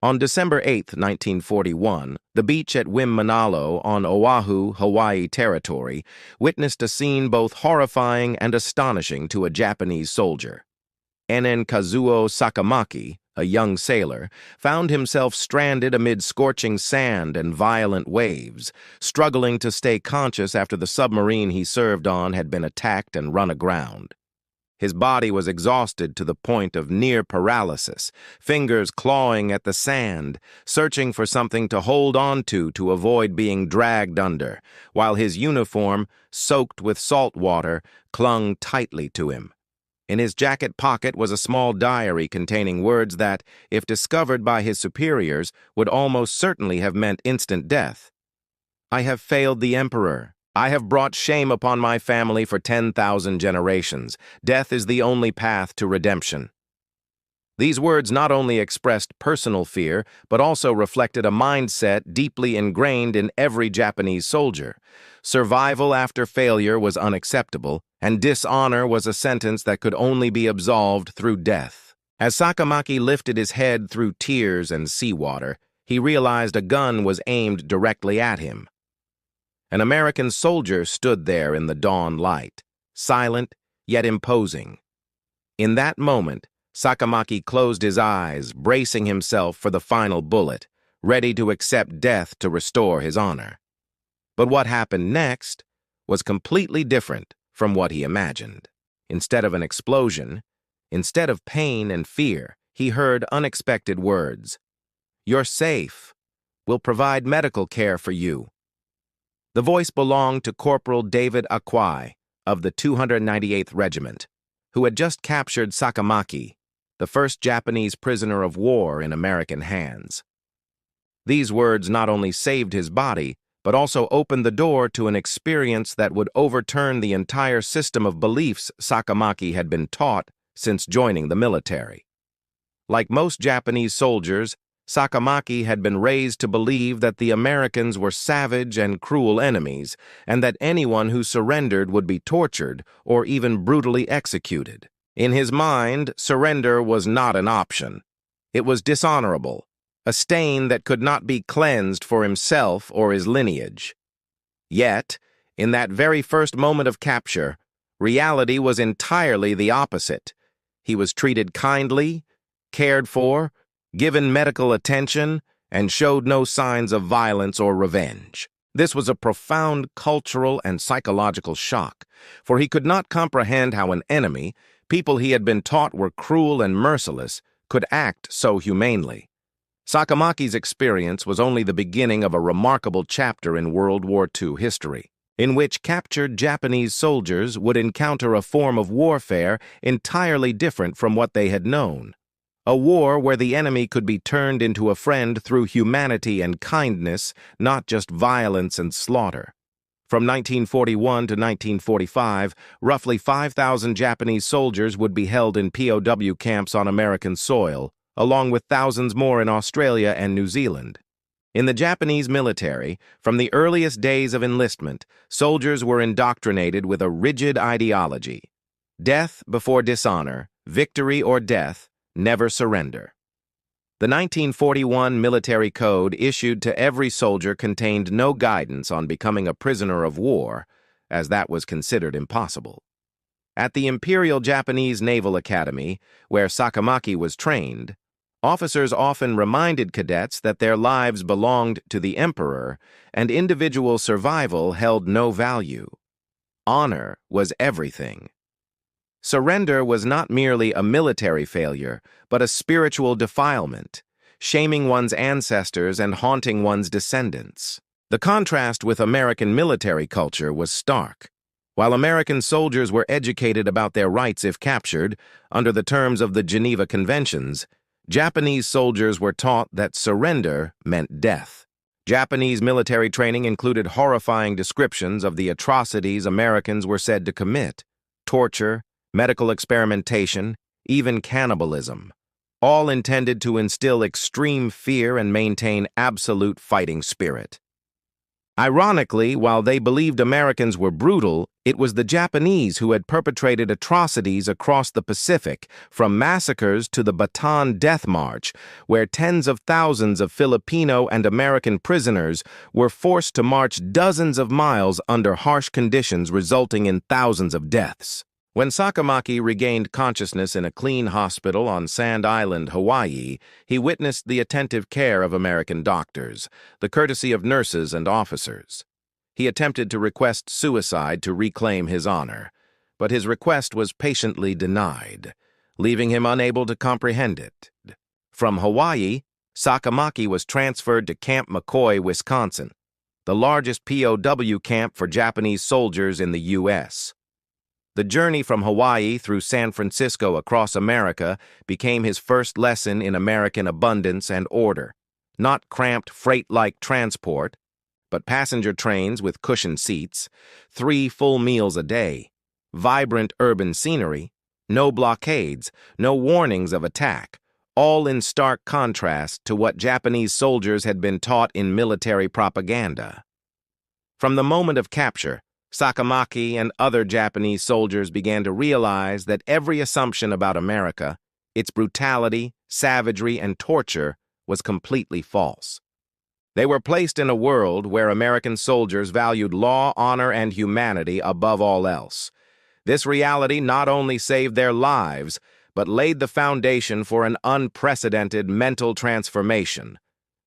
On December 8, 1941, the beach at Waimanalo on Oahu, Hawaii territory witnessed a scene both horrifying and astonishing to a Japanese soldier. Enen Kazuo Sakamaki, a young sailor, found himself stranded amid scorching sand and violent waves, struggling to stay conscious after the submarine he served on had been attacked and run aground. His body was exhausted to the point of near paralysis, fingers clawing at the sand, searching for something to hold on to avoid being dragged under, while his uniform, soaked with salt water, clung tightly to him. In his jacket pocket was a small diary containing words that, if discovered by his superiors, would almost certainly have meant instant death. "I have failed the Emperor. I have brought shame upon my family for 10,000 generations. Death is the only path to redemption." These words not only expressed personal fear, but also reflected a mindset deeply ingrained in every Japanese soldier. Survival after failure was unacceptable, and dishonor was a sentence that could only be absolved through death. As Sakamaki lifted his head through tears and seawater, he realized a gun was aimed directly at him. An American soldier stood there in the dawn light, silent yet imposing. In that moment, Sakamaki closed his eyes, bracing himself for the final bullet, ready to accept death to restore his honor. But what happened next was completely different from what he imagined. Instead of an explosion, instead of pain and fear, he heard unexpected words. "You're safe. We'll provide medical care for you." The voice belonged to Corporal David Akwai of the 298th Regiment, who had just captured Sakamaki, the first Japanese prisoner of war in American hands. These words not only saved his body, but also opened the door to an experience that would overturn the entire system of beliefs Sakamaki had been taught since joining the military. Like most Japanese soldiers, Sakamaki had been raised to believe that the Americans were savage and cruel enemies, and that anyone who surrendered would be tortured or even brutally executed. In his mind, surrender was not an option. It was dishonorable, a stain that could not be cleansed for himself or his lineage. Yet, in that very first moment of capture, reality was entirely the opposite. He was treated kindly, cared for, given medical attention, and showed no signs of violence or revenge. This was a profound cultural and psychological shock, for he could not comprehend how an enemy, people he had been taught were cruel and merciless, could act so humanely. Sakamaki's experience was only the beginning of a remarkable chapter in World War II history, in which captured Japanese soldiers would encounter a form of warfare entirely different from what they had known. A war where the enemy could be turned into a friend through humanity and kindness, not just violence and slaughter. From 1941 to 1945, roughly 5,000 Japanese soldiers would be held in POW camps on American soil, along with thousands more in Australia and New Zealand. In the Japanese military, from the earliest days of enlistment, soldiers were indoctrinated with a rigid ideology. Death before dishonor, victory or death, never surrender. The 1941 military code issued to every soldier contained no guidance on becoming a prisoner of war, as that was considered impossible. At the Imperial Japanese Naval Academy, where Sakamaki was trained, officers often reminded cadets that their lives belonged to the Emperor and individual survival held no value. Honor was everything. Surrender was not merely a military failure, but a spiritual defilement, shaming one's ancestors and haunting one's descendants. The contrast with American military culture was stark. While American soldiers were educated about their rights if captured, under the terms of the Geneva Conventions, Japanese soldiers were taught that surrender meant death. Japanese military training included horrifying descriptions of the atrocities Americans were said to commit: torture, medical experimentation, even cannibalism, all intended to instill extreme fear and maintain absolute fighting spirit. Ironically, while they believed Americans were brutal, it was the Japanese who had perpetrated atrocities across the Pacific, from massacres to the Bataan Death March, where tens of thousands of Filipino and American prisoners were forced to march dozens of miles under harsh conditions, resulting in thousands of deaths. When Sakamaki regained consciousness in a clean hospital on Sand Island, Hawaii, he witnessed the attentive care of American doctors, the courtesy of nurses and officers. He attempted to request suicide to reclaim his honor, but his request was patiently denied, leaving him unable to comprehend it. From Hawaii, Sakamaki was transferred to Camp McCoy, Wisconsin, the largest POW camp for Japanese soldiers in the U.S. The journey from Hawaii through San Francisco across America became his first lesson in American abundance and order. Not cramped freight-like transport, but passenger trains with cushioned seats, 3 full meals a day, vibrant urban scenery, no blockades, no warnings of attack, all in stark contrast to what Japanese soldiers had been taught in military propaganda. From the moment of capture, Sakamaki and other Japanese soldiers began to realize that every assumption about America, its brutality, savagery, and torture, was completely false. They were placed in a world where American soldiers valued law, honor, and humanity above all else. This reality not only saved their lives, but laid the foundation for an unprecedented mental transformation.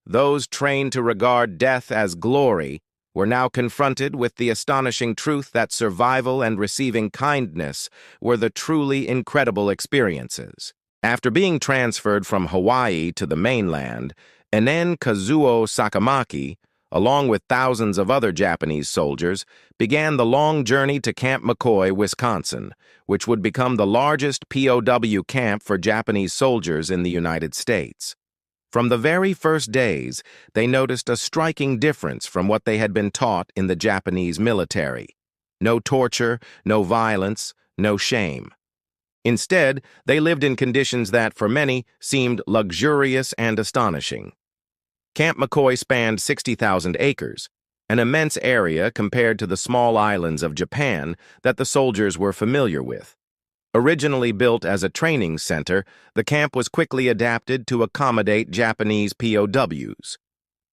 Those trained to regard death as glory were now confronted with the astonishing truth that survival and receiving kindness were the truly incredible experiences. After being transferred from Hawaii to the mainland, Enen Kazuo Sakamaki, along with thousands of other Japanese soldiers, began the long journey to Camp McCoy, Wisconsin, which would become the largest POW camp for Japanese soldiers in the United States. From the very first days, they noticed a striking difference from what they had been taught in the Japanese military. No torture, no violence, no shame. Instead, they lived in conditions that, for many, seemed luxurious and astonishing. Camp McCoy spanned 60,000 acres, an immense area compared to the small islands of Japan that the soldiers were familiar with. Originally built as a training center, the camp was quickly adapted to accommodate Japanese POWs.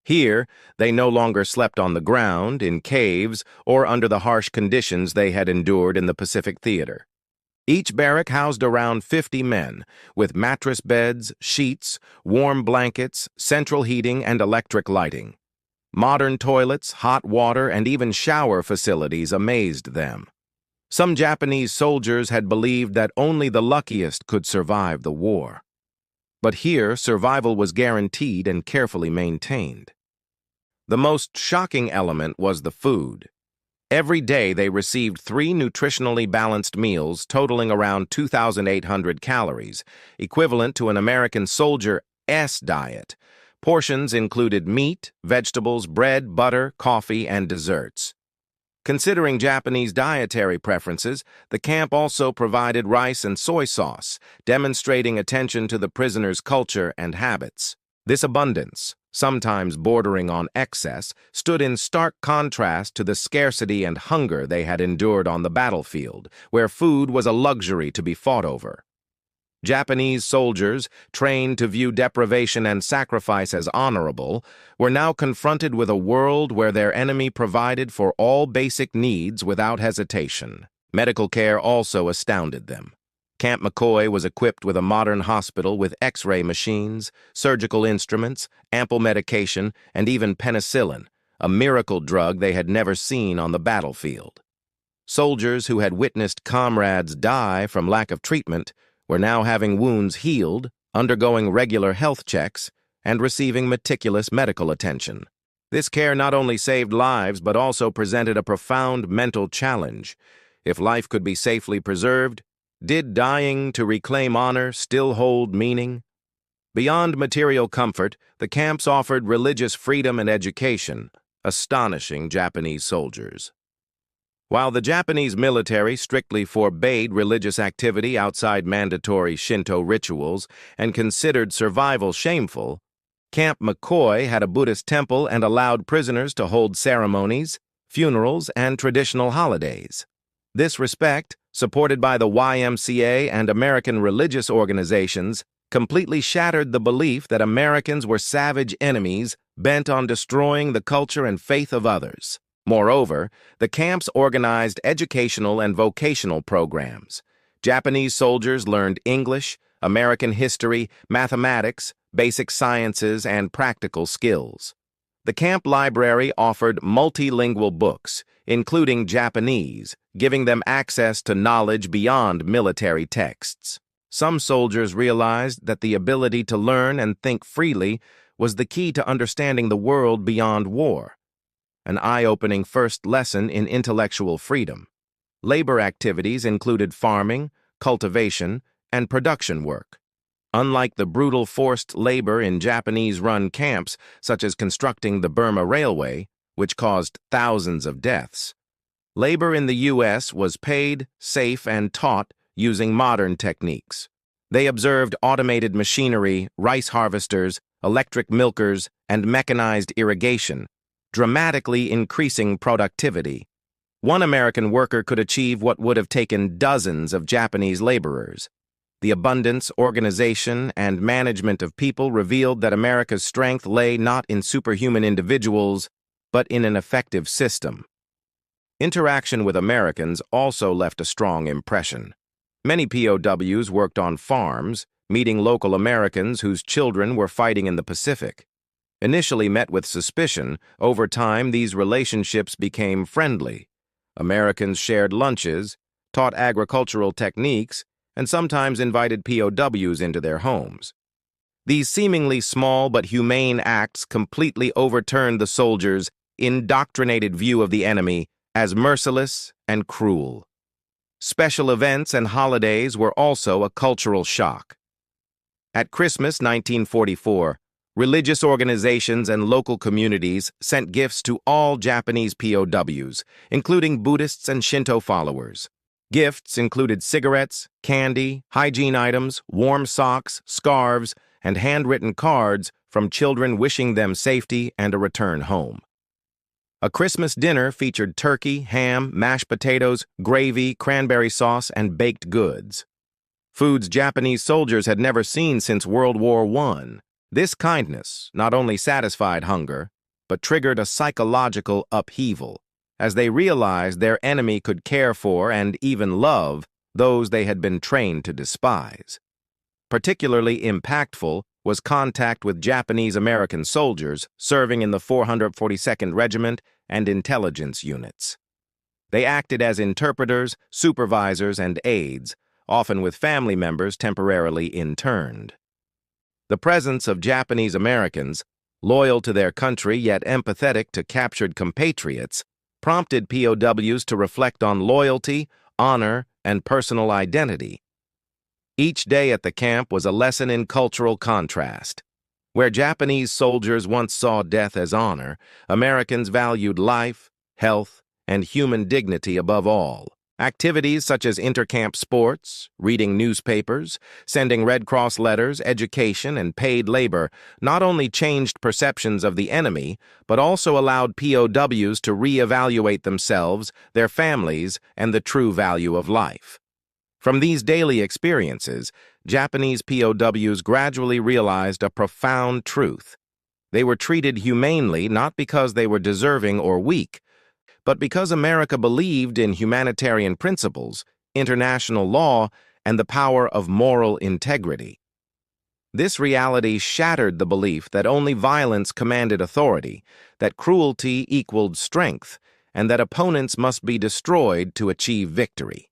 Here, they no longer slept on the ground, in caves, or under the harsh conditions they had endured in the Pacific Theater. Each barrack housed around 50 men, with mattress beds, sheets, warm blankets, central heating, and electric lighting. Modern toilets, hot water, and even shower facilities amazed them. Some Japanese soldiers had believed that only the luckiest could survive the war. But here, survival was guaranteed and carefully maintained. The most shocking element was the food. Every day they received 3 nutritionally balanced meals totaling around 2,800 calories, equivalent to an American soldier's diet. Portions included meat, vegetables, bread, butter, coffee, and desserts. Considering Japanese dietary preferences, the camp also provided rice and soy sauce, demonstrating attention to the prisoners' culture and habits. This abundance, sometimes bordering on excess, stood in stark contrast to the scarcity and hunger they had endured on the battlefield, where food was a luxury to be fought over. Japanese soldiers, trained to view deprivation and sacrifice as honorable, were now confronted with a world where their enemy provided for all basic needs without hesitation. Medical care also astounded them. Camp McCoy was equipped with a modern hospital with X-ray machines, surgical instruments, ample medication, and even penicillin, a miracle drug they had never seen on the battlefield. Soldiers who had witnessed comrades die from lack of treatment were now having wounds healed, undergoing regular health checks, and receiving meticulous medical attention. This care not only saved lives but also presented a profound mental challenge. If life could be safely preserved, did dying to reclaim honor still hold meaning? Beyond material comfort, the camps offered religious freedom and education, astonishing Japanese soldiers. While the Japanese military strictly forbade religious activity outside mandatory Shinto rituals and considered survival shameful, Camp McCoy had a Buddhist temple and allowed prisoners to hold ceremonies, funerals, and traditional holidays. This respect, supported by the YMCA and American religious organizations, completely shattered the belief that Americans were savage enemies bent on destroying the culture and faith of others. Moreover, the camps organized educational and vocational programs. Japanese soldiers learned English, American history, mathematics, basic sciences, and practical skills. The camp library offered multilingual books, including Japanese, giving them access to knowledge beyond military texts. Some soldiers realized that the ability to learn and think freely was the key to understanding the world beyond war, an eye-opening first lesson in intellectual freedom. Labor activities included farming, cultivation, and production work. Unlike the brutal forced labor in Japanese-run camps, such as constructing the Burma Railway, which caused thousands of deaths, labor in the U.S. was paid, safe, and taught using modern techniques. They observed automated machinery, rice harvesters, electric milkers, and mechanized irrigation, dramatically increasing productivity. One American worker could achieve what would have taken dozens of Japanese laborers. The abundance, organization, and management of people revealed that America's strength lay not in superhuman individuals, but in an effective system. Interaction with Americans also left a strong impression. Many POWs worked on farms, meeting local Americans whose children were fighting in the Pacific. Initially met with suspicion, over time these relationships became friendly. Americans shared lunches, taught agricultural techniques, and sometimes invited POWs into their homes. These seemingly small but humane acts completely overturned the soldiers' indoctrinated view of the enemy as merciless and cruel. Special events and holidays were also a cultural shock. At Christmas 1944, religious organizations and local communities sent gifts to all Japanese POWs, including Buddhists and Shinto followers. Gifts included cigarettes, candy, hygiene items, warm socks, scarves, and handwritten cards from children wishing them safety and a return home. A Christmas dinner featured turkey, ham, mashed potatoes, gravy, cranberry sauce, and baked goods. Foods Japanese soldiers had never seen since World War I. This kindness not only satisfied hunger, but triggered a psychological upheaval, as they realized their enemy could care for and even love those they had been trained to despise. Particularly impactful was contact with Japanese-American soldiers serving in the 442nd Regiment and intelligence units. They acted as interpreters, supervisors, and aides, often with family members temporarily interned. The presence of Japanese Americans, loyal to their country yet empathetic to captured compatriots, prompted POWs to reflect on loyalty, honor, and personal identity. Each day at the camp was a lesson in cultural contrast. Where Japanese soldiers once saw death as honor, Americans valued life, health, and human dignity above all. Activities such as intercamp sports, reading newspapers, sending Red Cross letters, education, and paid labor not only changed perceptions of the enemy, but also allowed POWs to reevaluate themselves, their families, and the true value of life. From these daily experiences, Japanese POWs gradually realized a profound truth. They were treated humanely not because they were deserving or weak, but because America believed in humanitarian principles, international law, and the power of moral integrity. This reality shattered the belief that only violence commanded authority, that cruelty equaled strength, and that opponents must be destroyed to achieve victory.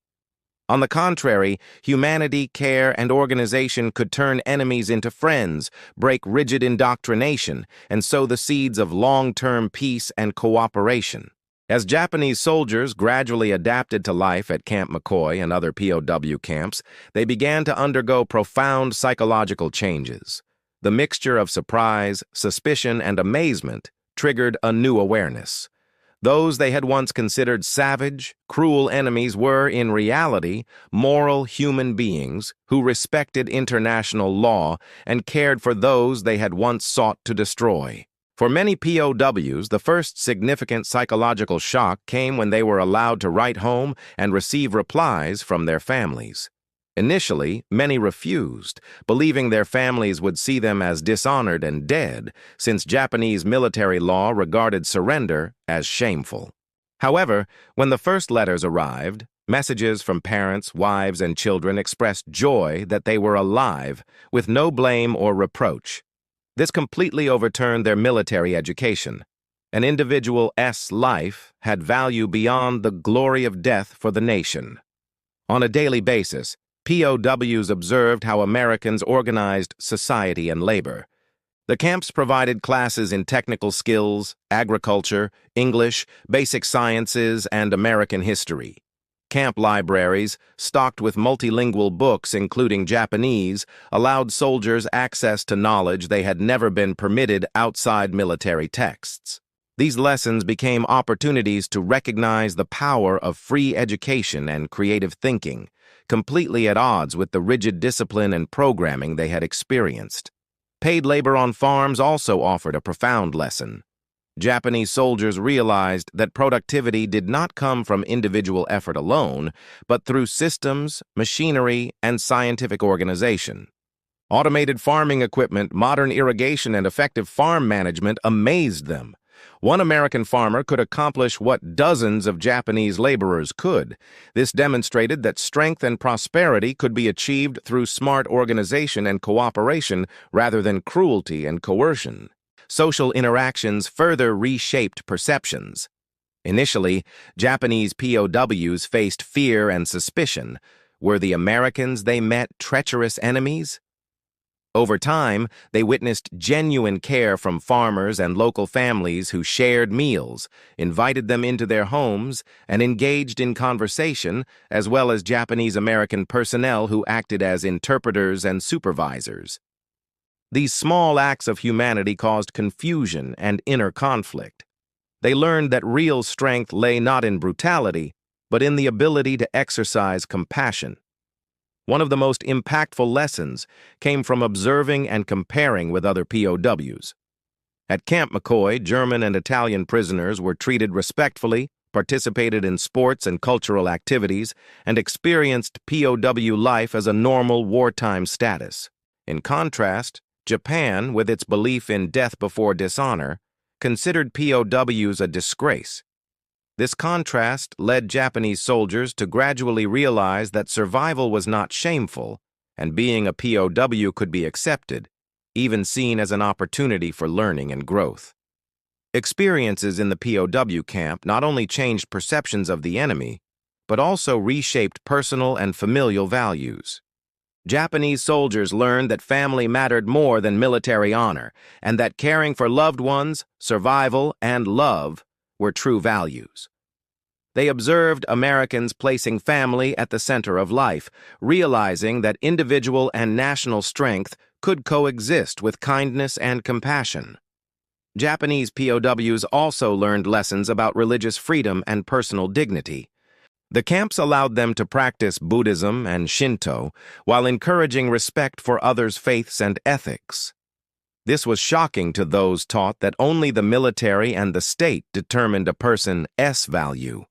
On the contrary, humanity, care, and organization could turn enemies into friends, break rigid indoctrination, and sow the seeds of long-term peace and cooperation. As Japanese soldiers gradually adapted to life at Camp McCoy and other POW camps, they began to undergo profound psychological changes. The mixture of surprise, suspicion, and amazement triggered a new awareness. Those they had once considered savage, cruel enemies were, in reality, moral human beings who respected international law and cared for those they had once sought to destroy. For many POWs, the first significant psychological shock came when they were allowed to write home and receive replies from their families. Initially, many refused, believing their families would see them as dishonored and dead, since Japanese military law regarded surrender as shameful. However, when the first letters arrived, messages from parents, wives, and children expressed joy that they were alive, with no blame or reproach. This completely overturned their military education. An individual's life had value beyond the glory of death for the nation. On a daily basis, POWs observed how Americans organized society and labor. The camps provided classes in technical skills, agriculture, English, basic sciences, and American history. Camp libraries, stocked with multilingual books including Japanese, allowed soldiers access to knowledge they had never been permitted outside military texts. These lessons became opportunities to recognize the power of free education and creative thinking, completely at odds with the rigid discipline and programming they had experienced. Paid labor on farms also offered a profound lesson. Japanese soldiers realized that productivity did not come from individual effort alone, but through systems, machinery, and scientific organization. Automated farming equipment, modern irrigation, and effective farm management amazed them. One American farmer could accomplish what dozens of Japanese laborers could. This demonstrated that strength and prosperity could be achieved through smart organization and cooperation rather than cruelty and coercion. Social interactions further reshaped perceptions. Initially, Japanese POWs faced fear and suspicion. Were the Americans they met treacherous enemies? Over time, they witnessed genuine care from farmers and local families who shared meals, invited them into their homes, and engaged in conversation, as well as Japanese-American personnel who acted as interpreters and supervisors. These small acts of humanity caused confusion and inner conflict. They learned that real strength lay not in brutality, but in the ability to exercise compassion. One of the most impactful lessons came from observing and comparing with other POWs. At Camp McCoy, German and Italian prisoners were treated respectfully, participated in sports and cultural activities, and experienced POW life as a normal wartime status. In contrast, Japan, with its belief in death before dishonor, considered POWs a disgrace. This contrast led Japanese soldiers to gradually realize that survival was not shameful, and being a POW could be accepted, even seen as an opportunity for learning and growth. Experiences in the POW camp not only changed perceptions of the enemy, but also reshaped personal and familial values. Japanese soldiers learned that family mattered more than military honor, and that caring for loved ones, survival, and love were true values. They observed Americans placing family at the center of life, realizing that individual and national strength could coexist with kindness and compassion. Japanese POWs also learned lessons about religious freedom and personal dignity. The camps allowed them to practice Buddhism and Shinto while encouraging respect for others' faiths and ethics. This was shocking to those taught that only the military and the state determined a person's value.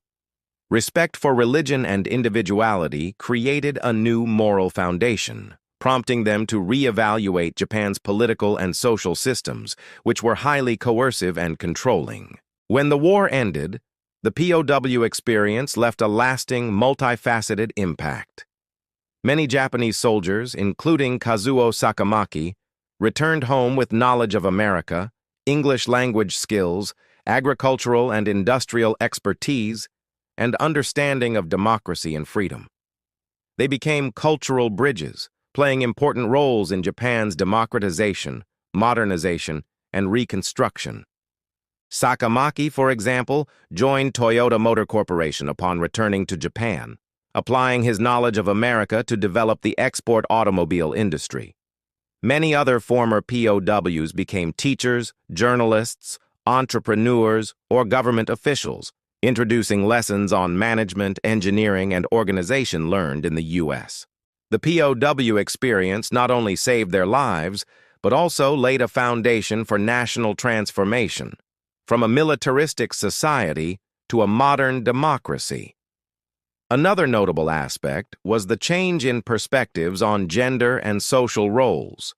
Respect for religion and individuality created a new moral foundation, prompting them to reevaluate Japan's political and social systems, which were highly coercive and controlling. When the war ended, the POW experience left a lasting, multifaceted impact. Many Japanese soldiers, including Kazuo Sakamaki, returned home with knowledge of America, English language skills, agricultural and industrial expertise, and understanding of democracy and freedom. They became cultural bridges, playing important roles in Japan's democratization, modernization, and reconstruction. Sakamaki, for example, joined Toyota Motor Corporation upon returning to Japan, applying his knowledge of America to develop the export automobile industry. Many other former POWs became teachers, journalists, entrepreneurs, or government officials, introducing lessons on management, engineering, and organization learned in the U.S. The POW experience not only saved their lives, but also laid a foundation for national transformation, from a militaristic society to a modern democracy. Another notable aspect was the change in perspectives on gender and social roles.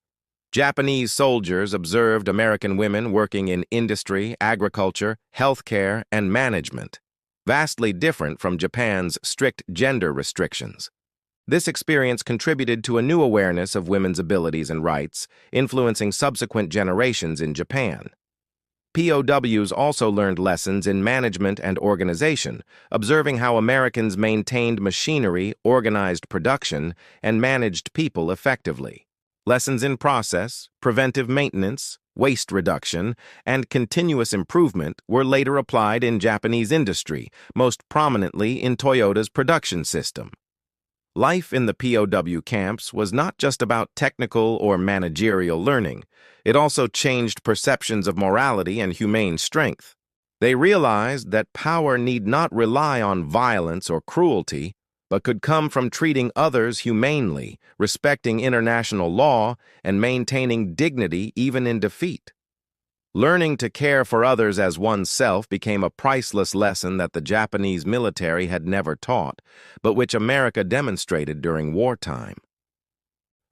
Japanese soldiers observed American women working in industry, agriculture, healthcare, and management, vastly different from Japan's strict gender restrictions. This experience contributed to a new awareness of women's abilities and rights, influencing subsequent generations in Japan. POWs also learned lessons in management and organization, observing how Americans maintained machinery, organized production, and managed people effectively. Lessons in process, preventive maintenance, waste reduction, and continuous improvement were later applied in Japanese industry, most prominently in Toyota's production system. Life in the POW camps was not just about technical or managerial learning. It also changed perceptions of morality and humane strength. They realized that power need not rely on violence or cruelty, but could come from treating others humanely, respecting international law, and maintaining dignity even in defeat. Learning to care for others as oneself became a priceless lesson that the Japanese military had never taught, but which America demonstrated during wartime.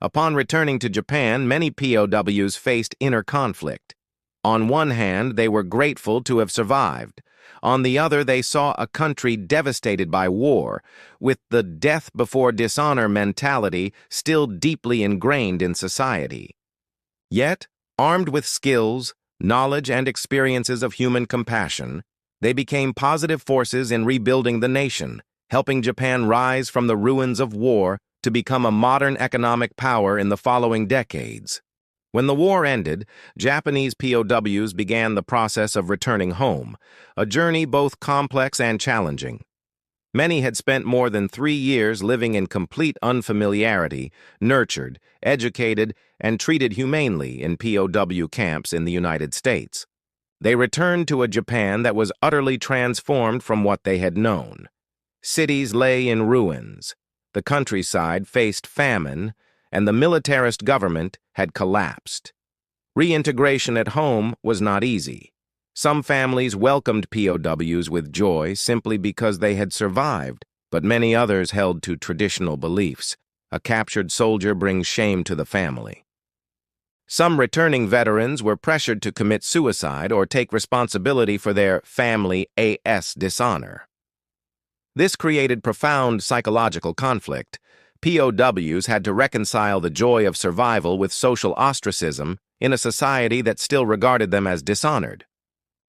Upon returning to Japan, many POWs faced inner conflict. On one hand, they were grateful to have survived. On the other, they saw a country devastated by war, with the death before dishonor mentality still deeply ingrained in society. Yet, armed with skills, knowledge, and experiences of human compassion, they became positive forces in rebuilding the nation, helping Japan rise from the ruins of war to become a modern economic power in the following decades. When the war ended, Japanese POWs began the process of returning home, a journey both complex and challenging. Many had spent more than 3 years living in complete unfamiliarity, nurtured, educated, and treated humanely in POW camps in the United States. They returned to a Japan that was utterly transformed from what they had known. Cities lay in ruins, the countryside faced famine, and the militarist government had collapsed. Reintegration at home was not easy. Some families welcomed POWs with joy simply because they had survived, but many others held to traditional beliefs. A captured soldier brings shame to the family. Some returning veterans were pressured to commit suicide or take responsibility for their family dishonor. This created profound psychological conflict. POWs had to reconcile the joy of survival with social ostracism in a society that still regarded them as dishonored.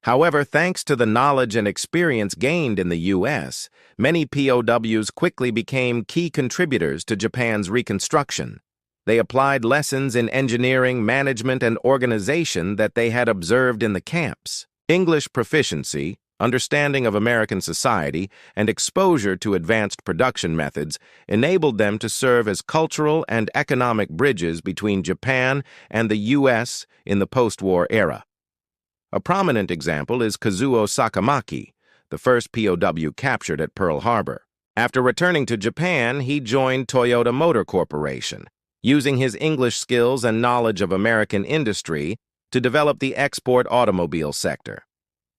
However, thanks to the knowledge and experience gained in the U.S., many POWs quickly became key contributors to Japan's reconstruction. They applied lessons in engineering, management, and organization that they had observed in the camps. English proficiency, understanding of American society, and exposure to advanced production methods enabled them to serve as cultural and economic bridges between Japan and the U.S. in the post-war era. A prominent example is Kazuo Sakamaki, the first POW captured at Pearl Harbor. After returning to Japan, he joined Toyota Motor Corporation, using his English skills and knowledge of American industry to develop the export automobile sector.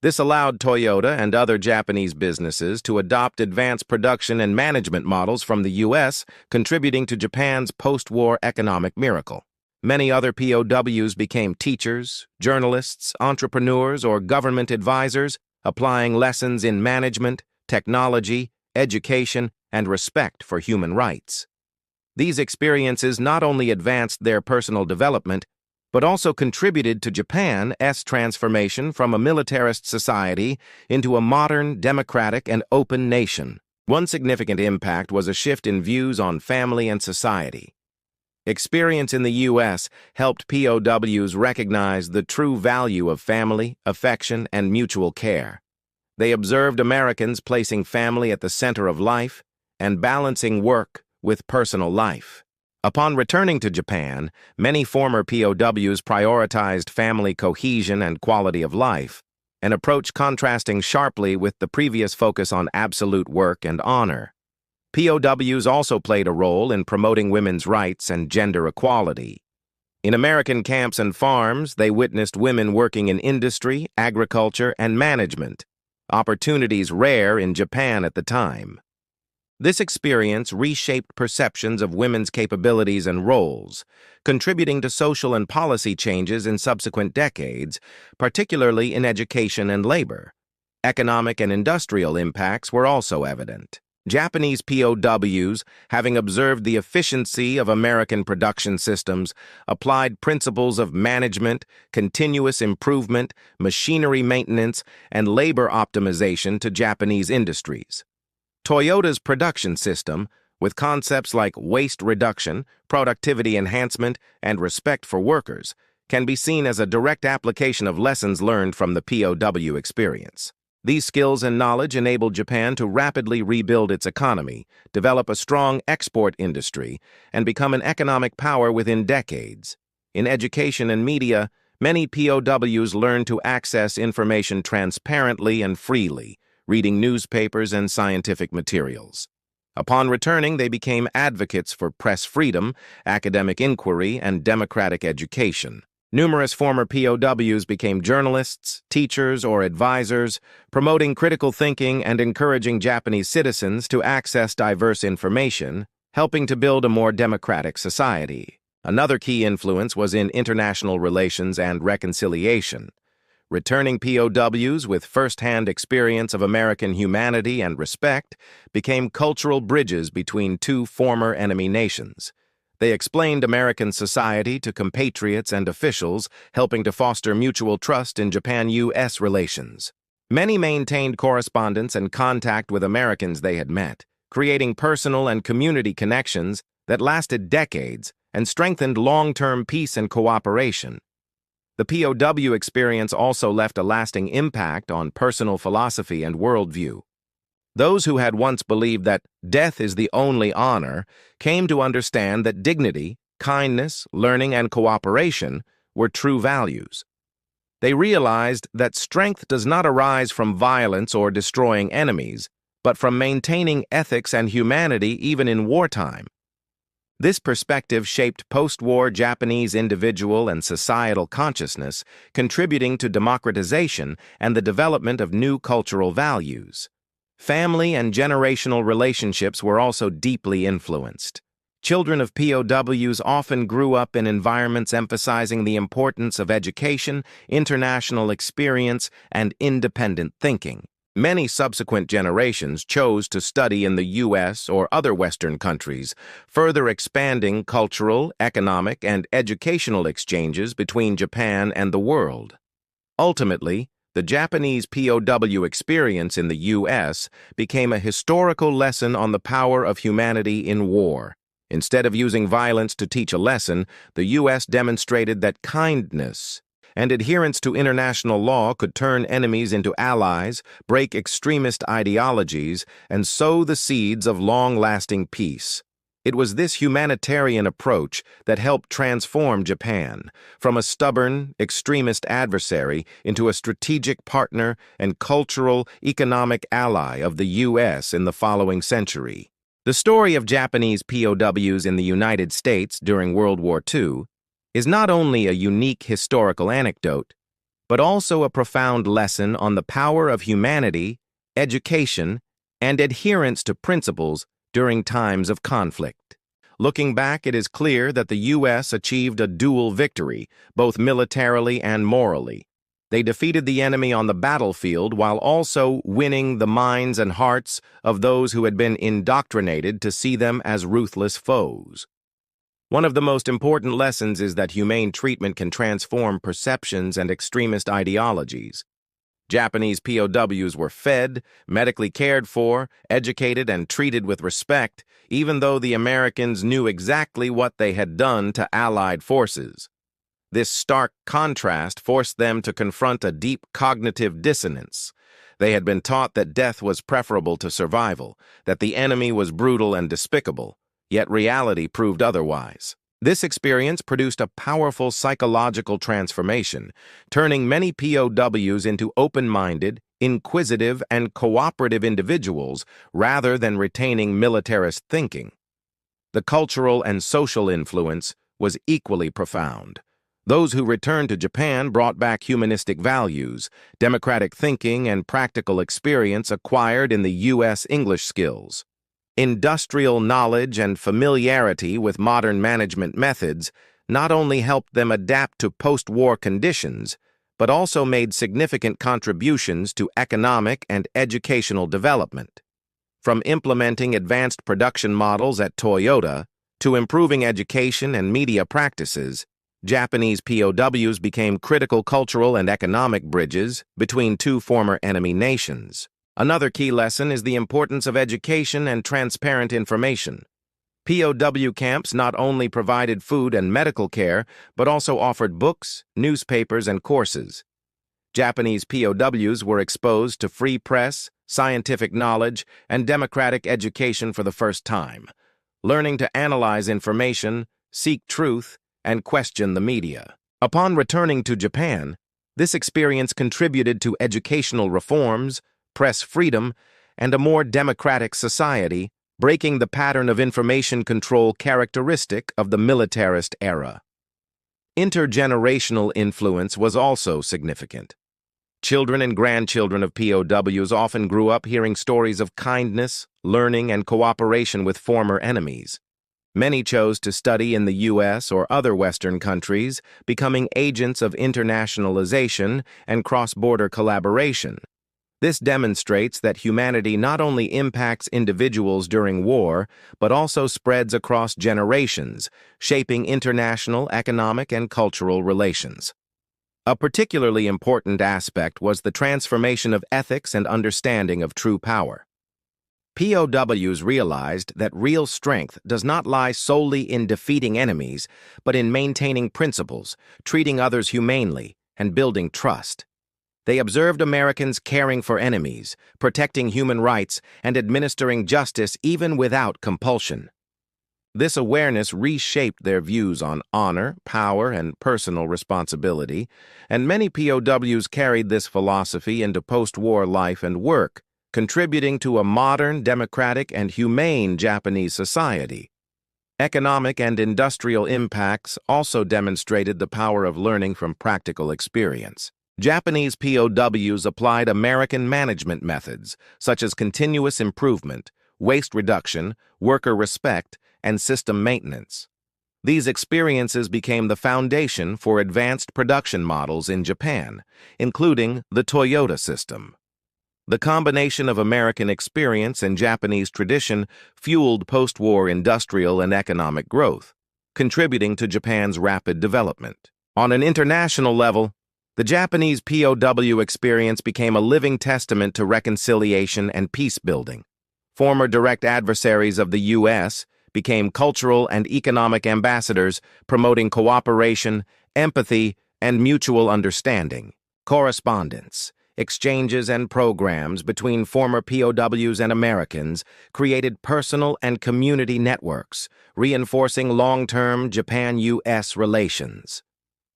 This allowed Toyota and other Japanese businesses to adopt advanced production and management models from the U.S., contributing to Japan's post-war economic miracle. Many other POWs became teachers, journalists, entrepreneurs, or government advisors, applying lessons in management, technology, education, and respect for human rights. These experiences not only advanced their personal development, but also contributed to Japan's transformation from a militarist society into a modern, democratic, and open nation. One significant impact was a shift in views on family and society. Experience in the U.S. helped POWs recognize the true value of family, affection, and mutual care. They observed Americans placing family at the center of life and balancing work with personal life. Upon returning to Japan, many former POWs prioritized family cohesion and quality of life, an approach contrasting sharply with the previous focus on absolute work and honor. POWs also played a role in promoting women's rights and gender equality. In American camps and farms, they witnessed women working in industry, agriculture, and management, opportunities rare in Japan at the time. This experience reshaped perceptions of women's capabilities and roles, contributing to social and policy changes in subsequent decades, particularly in education and labor. Economic and industrial impacts were also evident. Japanese POWs, having observed the efficiency of American production systems, applied principles of management, continuous improvement, machinery maintenance, and labor optimization to Japanese industries. Toyota's production system, with concepts like waste reduction, productivity enhancement, and respect for workers, can be seen as a direct application of lessons learned from the POW experience. These skills and knowledge enabled Japan to rapidly rebuild its economy, develop a strong export industry, and become an economic power within decades. In education and media, many POWs learned to access information transparently and freely, reading newspapers and scientific materials. Upon returning, they became advocates for press freedom, academic inquiry, and democratic education. Numerous former POWs became journalists, teachers, or advisors, promoting critical thinking and encouraging Japanese citizens to access diverse information, helping to build a more democratic society. Another key influence was in international relations and reconciliation. Returning POWs with first-hand experience of American humanity and respect became cultural bridges between two former enemy nations. They explained American society to compatriots and officials, helping to foster mutual trust in Japan-U.S. relations. Many maintained correspondence and contact with Americans they had met, creating personal and community connections that lasted decades and strengthened long-term peace and cooperation. The POW experience also left a lasting impact on personal philosophy and worldview. Those who had once believed that death is the only honor came to understand that dignity, kindness, learning, and cooperation were true values. They realized that strength does not arise from violence or destroying enemies, but from maintaining ethics and humanity even in wartime. This perspective shaped post-war Japanese individual and societal consciousness, contributing to democratization and the development of new cultural values. Family and generational relationships were also deeply influenced. Children of POWs often grew up in environments emphasizing the importance of education, international experience, and independent thinking. Many subsequent generations chose to study in the U.S. or other Western countries, further expanding cultural, economic, and educational exchanges between Japan and the world. Ultimately, the Japanese POW experience in the U.S. became a historical lesson on the power of humanity in war. Instead of using violence to teach a lesson, the U.S. demonstrated that kindness and adherence to international law could turn enemies into allies, break extremist ideologies, and sow the seeds of long-lasting peace. It was this humanitarian approach that helped transform Japan from a stubborn, extremist adversary into a strategic partner and cultural, economic ally of the U.S. in the following century. The story of Japanese POWs in the United States during World War II is not only a unique historical anecdote, but also a profound lesson on the power of humanity, education, and adherence to principles during times of conflict. Looking back, it is clear that the U.S. achieved a dual victory, both militarily and morally. They defeated the enemy on the battlefield while also winning the minds and hearts of those who had been indoctrinated to see them as ruthless foes. One of the most important lessons is that humane treatment can transform perceptions and extremist ideologies. Japanese POWs were fed, medically cared for, educated, and treated with respect, even though the Americans knew exactly what they had done to Allied forces. This stark contrast forced them to confront a deep cognitive dissonance. They had been taught that death was preferable to survival, that the enemy was brutal and despicable, yet reality proved otherwise. This experience produced a powerful psychological transformation, turning many POWs into open-minded, inquisitive, and cooperative individuals rather than retaining militarist thinking. The cultural and social influence was equally profound. Those who returned to Japan brought back humanistic values, democratic thinking, and practical experience acquired in the U.S. English skills. Industrial knowledge and familiarity with modern management methods not only helped them adapt to post-war conditions, but also made significant contributions to economic and educational development. From implementing advanced production models at Toyota to improving education and media practices, Japanese POWs became critical cultural and economic bridges between two former enemy nations. Another key lesson is the importance of education and transparent information. POW camps not only provided food and medical care, but also offered books, newspapers, and courses. Japanese POWs were exposed to free press, scientific knowledge, and democratic education for the first time, learning to analyze information, seek truth, and question the media. Upon returning to Japan, this experience contributed to educational reforms, press freedom, and a more democratic society, breaking the pattern of information control characteristic of the militarist era. Intergenerational influence was also significant. Children and grandchildren of POWs often grew up hearing stories of kindness, learning, and cooperation with former enemies. Many chose to study in the U.S. or other Western countries, becoming agents of internationalization and cross-border collaboration. This demonstrates that humanity not only impacts individuals during war, but also spreads across generations, shaping international economic and cultural relations. A particularly important aspect was the transformation of ethics and understanding of true power. POWs realized that real strength does not lie solely in defeating enemies, but in maintaining principles, treating others humanely, and building trust. They observed Americans caring for enemies, protecting human rights, and administering justice even without compulsion. This awareness reshaped their views on honor, power, and personal responsibility, and many POWs carried this philosophy into post-war life and work, contributing to a modern, democratic, and humane Japanese society. Economic and industrial impacts also demonstrated the power of learning from practical experience. Japanese POWs applied American management methods, such as continuous improvement, waste reduction, worker respect, and system maintenance. These experiences became the foundation for advanced production models in Japan, including the Toyota system. The combination of American experience and Japanese tradition fueled post-war industrial and economic growth, contributing to Japan's rapid development. On an international level, the Japanese POW experience became a living testament to reconciliation and peace-building. Former direct adversaries of the U.S. became cultural and economic ambassadors, promoting cooperation, empathy, and mutual understanding. Correspondence, exchanges, and programs between former POWs and Americans created personal and community networks, reinforcing long-term Japan-U.S. relations.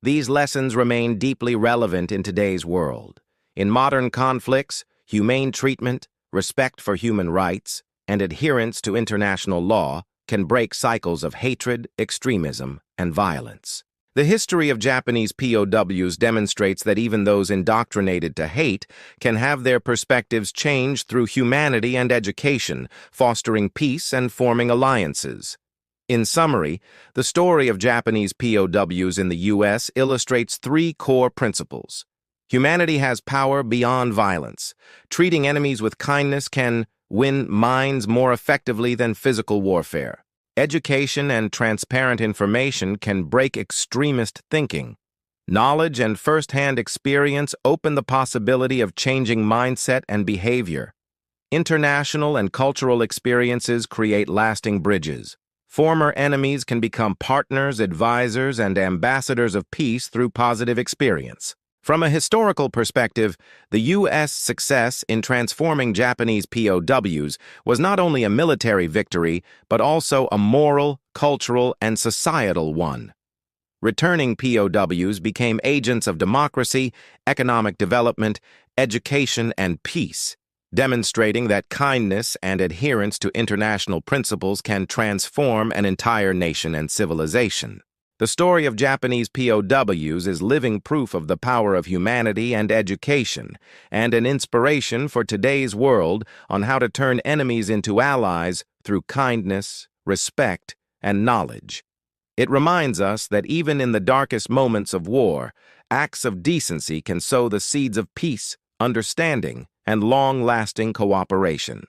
These lessons remain deeply relevant in today's world. In modern conflicts, humane treatment, respect for human rights, and adherence to international law can break cycles of hatred, extremism, and violence. The history of Japanese POWs demonstrates that even those indoctrinated to hate can have their perspectives changed through humanity and education, fostering peace and forming alliances. In summary, the story of Japanese POWs in the U.S. illustrates three core principles. Humanity has power beyond violence. Treating enemies with kindness can win minds more effectively than physical warfare. Education and transparent information can break extremist thinking. Knowledge and first-hand experience open the possibility of changing mindset and behavior. International and cultural experiences create lasting bridges. Former enemies can become partners, advisors, and ambassadors of peace through positive experience. From a historical perspective, the U.S. success in transforming Japanese POWs was not only a military victory, but also a moral, cultural, and societal one. Returning POWs became agents of democracy, economic development, education, and peace, demonstrating that kindness and adherence to international principles can transform an entire nation and civilization. The story of Japanese POWs is living proof of the power of humanity and education, and an inspiration for today's world on how to turn enemies into allies through kindness, respect, and knowledge. It reminds us that even in the darkest moments of war, acts of decency can sow the seeds of peace, understanding, and long-lasting cooperation.